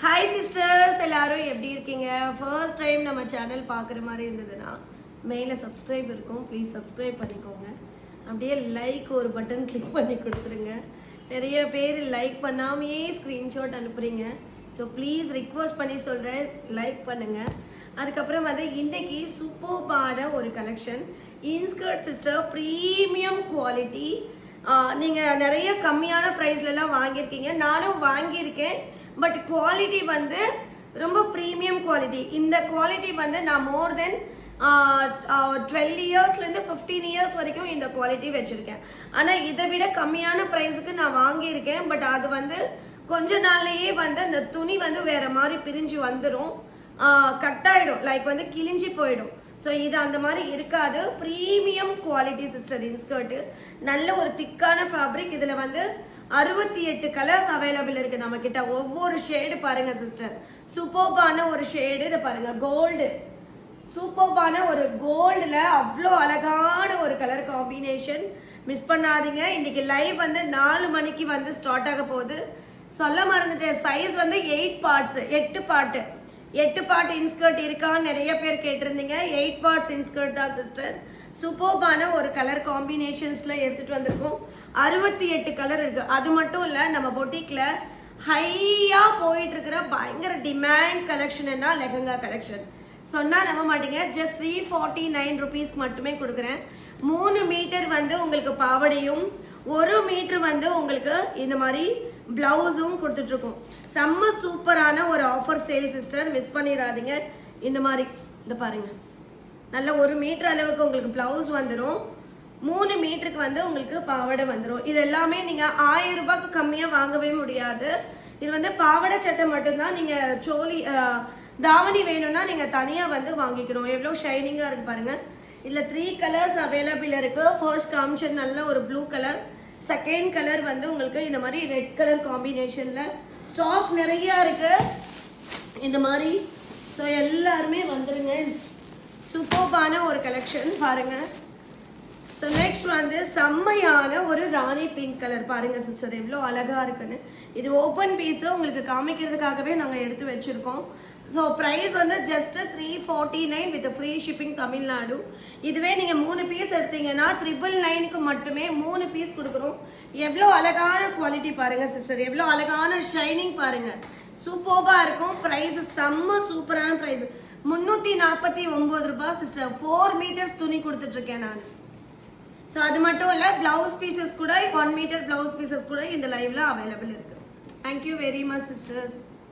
Hi sisters, எல்லாரும் எப்படி இருக்கீங்க? ஃபர்ஸ்ட் டைம் நம்ம சேனல் பார்க்குற மாதிரி இருந்ததுன்னா மெயிலில் சப்ஸ்கிரைப் இருக்கும், ப்ளீஸ் சப்ஸ்கிரைப் பண்ணிக்கோங்க. அப்படியே லைக் ஒரு பட்டன் கிளிக் பண்ணி கொடுத்துருங்க. நிறைய பேர் லைக் பண்ணாமையே ஸ்க்ரீன்ஷாட் அனுப்புகிறீங்க. ஸோ ப்ளீஸ் ரிக்வெஸ்ட் பண்ணி சொல்கிறேன், லைக் பண்ணுங்கள். அதுக்கப்புறம் வந்து இன்றைக்கி சூப்பர்பான ஒரு collection in skirt sister, premium quality. நீங்கள் நிறைய கம்மியான ப்ரைஸ்லலாம் வாங்கியிருக்கீங்க, நானும் வாங்கியிருக்கேன். பட் குவாலிட்டி வந்து ரொம்ப ப்ரீமியம் குவாலிட்டி. இந்த குவாலிட்டி வந்து நான் மோர் தென் 12 இயர்ஸ்லேருந்து 15 இயர்ஸ் வரைக்கும் இந்த குவாலிட்டி வச்சுருக்கேன். ஆனால் இதை விட கம்மியான ப்ரைஸுக்கு நான் வாங்கியிருக்கேன். பட் அது வந்து கொஞ்ச நாள்லேயே வந்து அந்த துணி வந்து வேறு மாதிரி பிரிஞ்சு வந்துடும், கட் ஆகிடும், லைக் வந்து கிழிஞ்சி போயிடும். ஸோ இது அந்த மாதிரி இருக்காது. ப்ரீமியம் குவாலிட்டி சிஸ்டர் இன்ஸ்கர்ட்டு, நல்ல ஒரு திக்கான ஃபேப்ரிக். இதில் வந்து 68 கலர்ஸ் அவைலபிள் இருக்கு நம்ம கிட்ட. ஒவ்வொரு ஷேடு பாருங்க சிஸ்டர், சூப்பர்பான ஒரு ஷேடு. இதை பாருங்க, கோல்டு, சூப்பர்பான ஒரு கோல்டுல அவ்வளோ அழகான ஒரு கலர் காம்பினேஷன். மிஸ் பண்ணாதீங்க. இன்னைக்கு லைவ் வந்து 4 மணிக்கு வந்து ஸ்டார்ட் ஆக போகுது. சொல்ல மறந்துட்டேன், சைஸ் வந்து 8 பார்ட்ஸ், 8 பார்ட் இன்ஸ்கர்ட் இருக்கான்னு நிறைய பேர் கேட்டிருந்தீங்க. 8 பார்ட்ஸ் இன்ஸ்கர்ட் தான் சிஸ்டர். சூப்பர்பான ஒரு கலர் காம்பினேஷன்ஸ்ல எடுத்துட்டு வந்திருக்கோம். 68 கலர் இருக்கு. அது மட்டும் இல்ல, நம்ம பொட்டிக்ல ஹையா போயிட்டு இருக்கிற பயங்கர டிமாண்ட் கலெக்ஷன் என்ன, லெஹங்கா கலெக்ஷன். சொன்னா நம்ப மாட்டீங்க, ஜஸ்ட் 349 ருபீஸ் மட்டுமே கொடுக்குறேன். 3 மீட்டர் வந்து உங்களுக்கு பாவடையும், 1 மீட்டர் வந்து உங்களுக்கு இந்த மாதிரி பிளவுஸும் கொடுத்துட்டு இருக்கோம். செம்ம சூப்பரான ஒரு ஆஃபர் சேல் சிஸ்டர், மிஸ் பண்ணிடாதீங்க. இந்த மாதிரி இந்த பாருங்க, நல்ல 1 மீட்டர் அளவுக்கு உங்களுக்கு பிளவுஸ் வந்துடும், 3 மீட்டருக்கு வந்து உங்களுக்கு பாவாடை வந்துடும். இது எல்லாமே நீங்க 1000 ரூபாய்க்கு கம்மியா வாங்கவே முடியாது. இது வந்து பாவாடை சட்டை மட்டும்தான். நீங்க சோலி தாவணி வேணும்னா நீங்க தனியா வந்து வாங்கிக்கணும். எவ்வளவு ஷைனிங்கா இருக்கு பாருங்க. இதுல 3 கலர்ஸ் அவைலபிள் இருக்கு. ஃபர்ஸ்ட் காமிச்சது நல்ல ஒரு ப்ளூ கலர், செகண்ட் கலர் வந்து உங்களுக்கு இந்த மாதிரி ரெட் கலர் காம்பினேஷன்ல ஸ்டாக் நிறைய இருக்கு இந்த மாதிரி. ஸோ எல்லாருமே வந்துருங்க. சூப்பர்பான ஒரு கலெக்ஷன் பாருங்க. ஸோ நெக்ஸ்ட் வந்து செம்மையான ஒரு ராணி பிங்க் கலர் பாருங்க சிஸ்டர், எவ்வளோ அழகா இருக்குன்னு. இது ஓப்பன் பீஸ் உங்களுக்கு காமிக்கிறதுக்காகவே நாங்கள் எடுத்து வச்சிருக்கோம். ஸோ ப்ரைஸ் வந்து just 349 with free shipping Tamil Nadu. இதுவே நீங்கள் 3 பீஸ் எடுத்தீங்கன்னா 999க்கு மட்டுமே 3 பீஸ் கொடுக்குறோம். எவ்வளோ அழகான குவாலிட்டி பாருங்க சிஸ்டர், எவ்வளோ அழகான ஷைனிங் பாருங்க, சூப்பர்பா இருக்கும். ப்ரைஸ் செம்ம சூப்பரான ப்ரைஸ், 349 ரூபாய் சிஸ்டர். 4 மீட்டர்ஸ் துணி கொடுத்துட்டு இருக்கேன் நான். ஸோ அது மட்டும் இல்லை, பிளவுஸ் பீசஸ் கூட 1 மீட்டர் பிளவுஸ் பீசஸ் கூட இந்த லைவ்ல அவைலபிள் இருக்கு. Thank you very much sisters.